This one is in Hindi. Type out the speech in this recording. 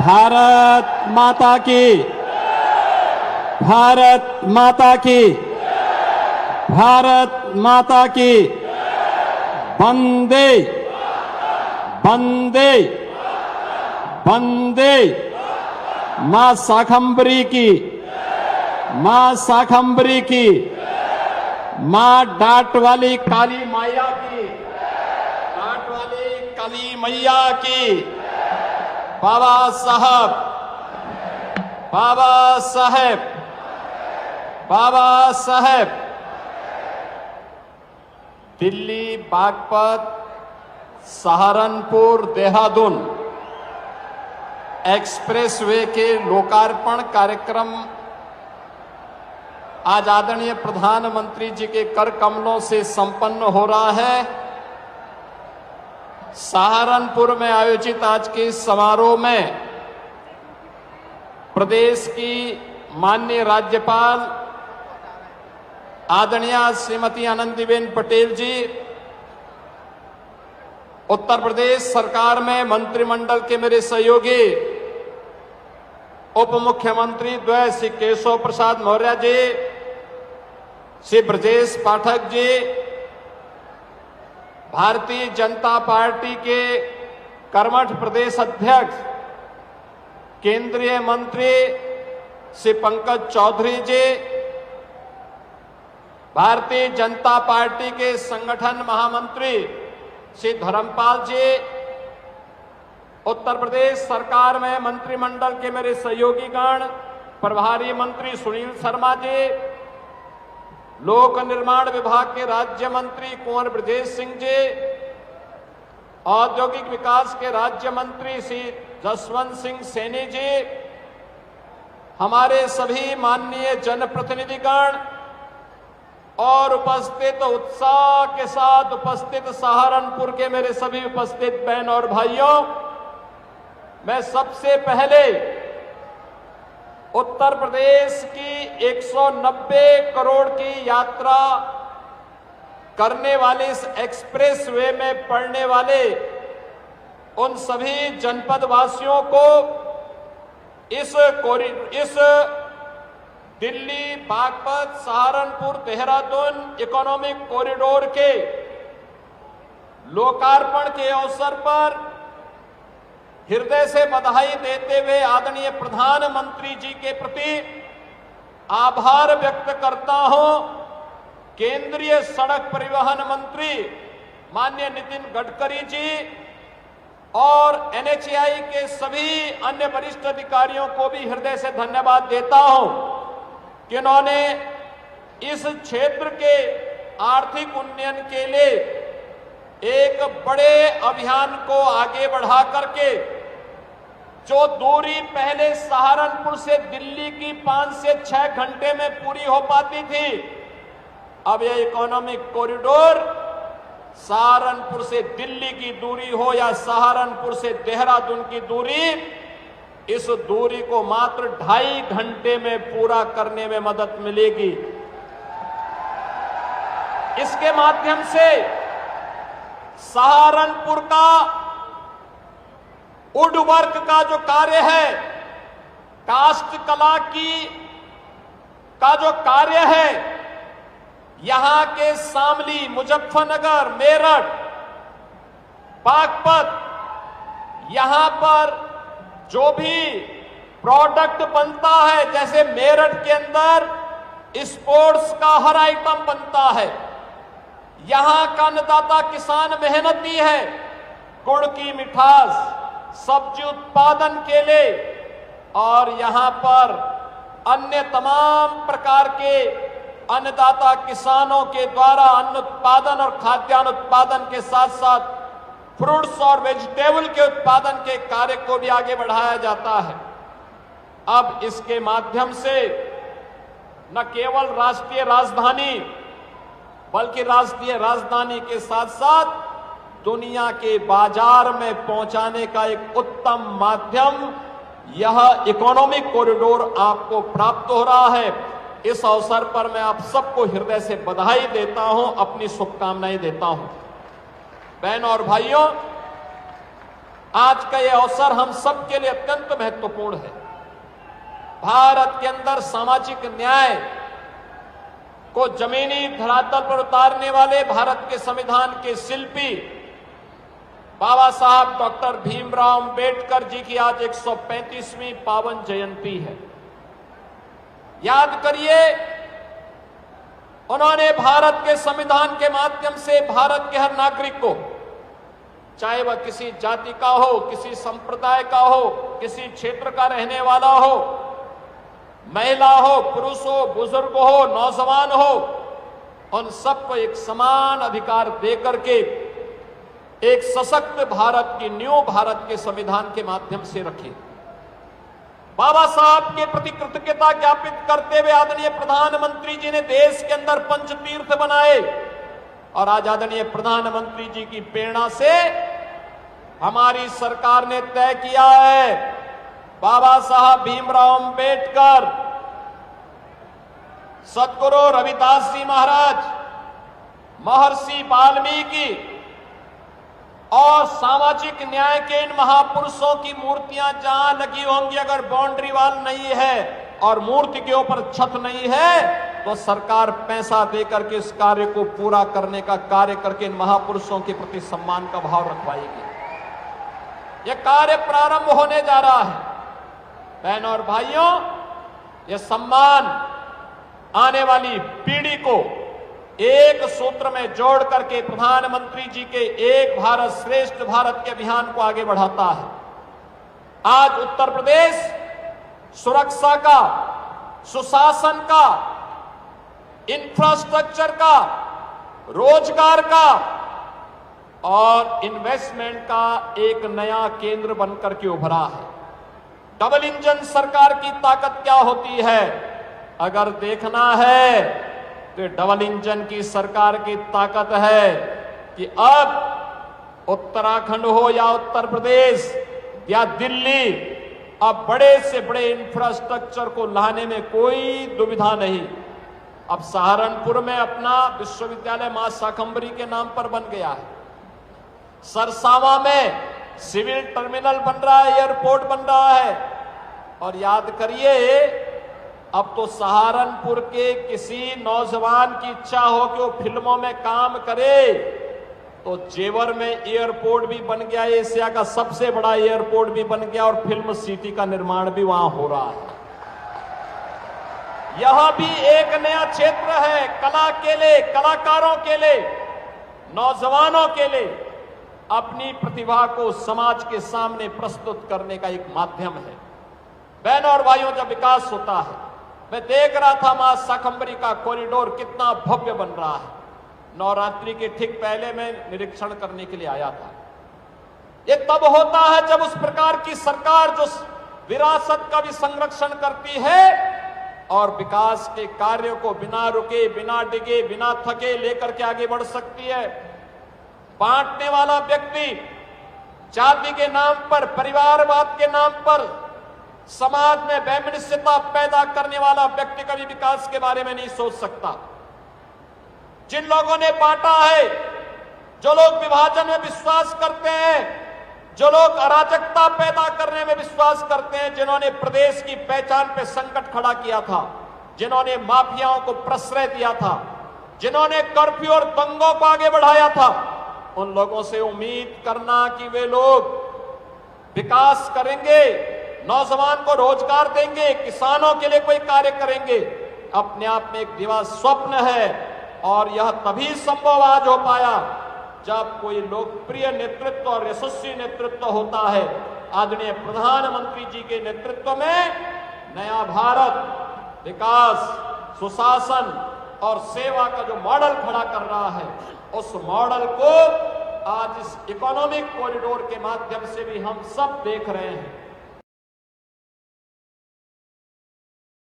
भारत माता की, भारत माता की, भारत माता की। वंदे वंदे वंदे। मां शाकंभरी की, मां शाकंभरी की, मां डाट वाली काली मैया की, डाट वाली काली मैया की। बाबा साहब, बाबा साहब, बाबा साहब। दिल्ली बागपत सहारनपुर देहरादून एक्सप्रेसवे के लोकार्पण कार्यक्रम आज आदरणीय प्रधानमंत्री जी के कर कमलों से संपन्न हो रहा है। सहारनपुर में आयोजित आज के इस समारोह में प्रदेश की माननीय राज्यपाल आदरणीय श्रीमती आनंदीबेन पटेल जी, उत्तर प्रदेश सरकार में मंत्रिमंडल के मेरे सहयोगी उप मुख्यमंत्री द्वय श्री केशव प्रसाद मौर्य जी, श्री ब्रजेश पाठक जी, भारतीय जनता पार्टी के कर्मठ प्रदेश अध्यक्ष केंद्रीय मंत्री श्री पंकज चौधरी जी, भारतीय जनता पार्टी के संगठन महामंत्री श्री धर्मपाल जी, उत्तर प्रदेश सरकार में मंत्रिमंडल के मेरे सहयोगीगण प्रभारी मंत्री सुनील शर्मा जी, लोक निर्माण विभाग के राज्य मंत्री कुंवर ब्रजेश सिंह जी, औद्योगिक विकास के राज्य मंत्री श्री जसवंत सिंह सैनी जी, हमारे सभी माननीय जनप्रतिनिधिगण और उपस्थित उत्साह के साथ उपस्थित सहारनपुर के मेरे सभी उपस्थित बहन और भाइयों, मैं सबसे पहले उत्तर प्रदेश की 190 करोड़ की यात्रा करने वाले इस एक्सप्रेस वे में पड़ने वाले उन सभी जनपद वासियों को इस दिल्ली बागपत सहारनपुर देहरादून इकोनॉमिक कॉरिडोर के लोकार्पण के अवसर पर हृदय से बधाई देते हुए आदरणीय प्रधानमंत्री जी के प्रति आभार व्यक्त करता हूं। केंद्रीय सड़क परिवहन मंत्री माननीय नितिन गडकरी जी और NHAI के सभी अन्य वरिष्ठ अधिकारियों को भी हृदय से धन्यवाद देता हूं कि उन्होंने इस क्षेत्र के आर्थिक उन्नयन के लिए एक बड़े अभियान को आगे बढ़ा करके जो दूरी पहले सहारनपुर से दिल्ली की 5 से 6 घंटे में पूरी हो पाती थी, अब यह इकोनॉमिक कॉरिडोर सहारनपुर से दिल्ली की दूरी हो या सहारनपुर से देहरादून की दूरी, इस दूरी को मात्र 2.5 घंटे में पूरा करने में मदद मिलेगी। इसके माध्यम से सहारनपुर का वुड वर्क का जो कार्य है, काष्ठ कला का जो कार्य है, यहां के शामली, मुजफ्फरनगर, मेरठ, बागपत, यहां पर जो भी प्रोडक्ट बनता है, जैसे मेरठ के अंदर स्पोर्ट्स का हर आइटम बनता है, यहां का अन्नदाता किसान मेहनती है, गुड़ की मिठास, सब्जी उत्पादन के लिए, और यहां पर अन्य तमाम प्रकार के अन्नदाता किसानों के द्वारा अन्न उत्पादन और खाद्यान्न उत्पादन के साथ साथ फ्रूट्स और वेजिटेबल के उत्पादन के कार्य को भी आगे बढ़ाया जाता है। अब इसके माध्यम से न केवल राष्ट्रीय राजधानी बल्कि राष्ट्रीय राजधानी के साथ साथ दुनिया के बाजार में पहुंचाने का एक उत्तम माध्यम यह इकोनॉमिक कॉरिडोर आपको प्राप्त हो रहा है। इस अवसर पर मैं आप सबको हृदय से बधाई देता हूं, अपनी शुभकामनाएं देता हूं। बहनों और भाइयों, आज का यह अवसर हम सबके लिए अत्यंत महत्वपूर्ण है। भारत के अंदर सामाजिक न्याय को जमीनी धरातल पर उतारने वाले भारत के संविधान के शिल्पी बाबा साहब डॉक्टर भीमराव अंबेडकर जी की आज 135वीं पावन जयंती है। याद करिए, उन्होंने भारत के संविधान के माध्यम से भारत के हर नागरिक को, चाहे वह किसी जाति का हो, किसी संप्रदाय का हो, किसी क्षेत्र का रहने वाला हो, महिला हो, पुरुष हो, बुजुर्ग हो, नौजवान हो, उन सबको एक समान अधिकार देकर के एक सशक्त भारत की नींव भारत के संविधान के माध्यम से रखी। बाबा साहब के प्रति कृतज्ञता ज्ञापित करते हुए आदरणीय प्रधानमंत्री जी ने देश के अंदर पंचतीर्थ बनाए और आज आदरणीय प्रधानमंत्री जी की प्रेरणा से हमारी सरकार ने तय किया है, बाबा साहब भीमराव अंबेडकर, सद्गुरु रविदास जी महाराज, महर्षि वाल्मीकि और सामाजिक न्याय के इन महापुरुषों की मूर्तियां जहां लगी होंगी, अगर बाउंड्री वॉल नहीं है और मूर्ति के ऊपर छत नहीं है, तो सरकार पैसा देकर के इस कार्य को पूरा करने का कार्य करके इन महापुरुषों के प्रति सम्मान का भाव रखवाएगी। यह कार्य प्रारंभ होने जा रहा है। बहनों और भाइयों, यह सम्मान आने वाली पीढ़ी को एक सूत्र में जोड़ करके प्रधानमंत्री जी के एक भारत श्रेष्ठ भारत के अभियान को आगे बढ़ाता है। आज उत्तर प्रदेश सुरक्षा का, सुशासन का, इंफ्रास्ट्रक्चर का, रोजगार का और इन्वेस्टमेंट का एक नया केंद्र बनकर के उभरा है। डबल इंजन सरकार की ताकत क्या होती है, अगर देखना है तो डबल इंजन की सरकार की ताकत है कि अब उत्तराखंड हो या उत्तर प्रदेश या दिल्ली, अब बड़े से बड़े इंफ्रास्ट्रक्चर को लाने में कोई दुविधा नहीं। अब सहारनपुर में अपना विश्वविद्यालय मां शाकंभरी के नाम पर बन गया है। सरसावा में सिविल टर्मिनल बन रहा है, एयरपोर्ट बन रहा है। और याद करिए, अब तो सहारनपुर के किसी नौजवान की इच्छा हो कि वो फिल्मों में काम करे, तो जेवर में एयरपोर्ट भी बन गया, एशिया का सबसे बड़ा एयरपोर्ट भी बन गया और फिल्म सिटी का निर्माण भी वहां हो रहा है। यह भी एक नया क्षेत्र है कला के लिए, कलाकारों के लिए, नौजवानों के लिए अपनी प्रतिभा को समाज के सामने प्रस्तुत करने का एक माध्यम है। बहनों और भाइयों, जब विकास होता है, मैं देख रहा था मां शाकंभरी का कॉरिडोर कितना भव्य बन रहा है। नवरात्रि के ठीक पहले मैं निरीक्षण करने के लिए आया था। ये तब होता है जब उस प्रकार की सरकार जो विरासत का भी संरक्षण करती है और विकास के कार्यों को बिना रुके, बिना डिगे, बिना थके लेकर के आगे बढ़ सकती है। बांटने वाला व्यक्ति जाति के नाम पर, परिवारवाद के नाम पर समाज में वैमनस्यता पैदा करने वाला व्यक्ति कभी विकास के बारे में नहीं सोच सकता। जिन लोगों ने बांटा है, जो लोग विभाजन में विश्वास करते हैं, जो लोग अराजकता पैदा करने में विश्वास करते हैं, जिन्होंने प्रदेश की पहचान पे संकट खड़ा किया था, जिन्होंने माफियाओं को प्रश्रय दिया था, जिन्होंने कर्फ्यू और दंगों को आगे बढ़ाया था, उन लोगों से उम्मीद करना कि वे लोग विकास करेंगे, नौजवान को रोजगार देंगे, किसानों के लिए कोई कार्य करेंगे, अपने आप में एक दिवा स्वप्न है। और यह तभी संभव आज हो पाया जब कोई लोकप्रिय नेतृत्व और यशस्वी नेतृत्व होता है। आदरणीय प्रधानमंत्री जी के नेतृत्व में नया भारत विकास, सुशासन और सेवा का जो मॉडल खड़ा कर रहा है, उस मॉडल को आज इस इकोनॉमिक कॉरिडोर के माध्यम से भी हम सब देख रहे हैं।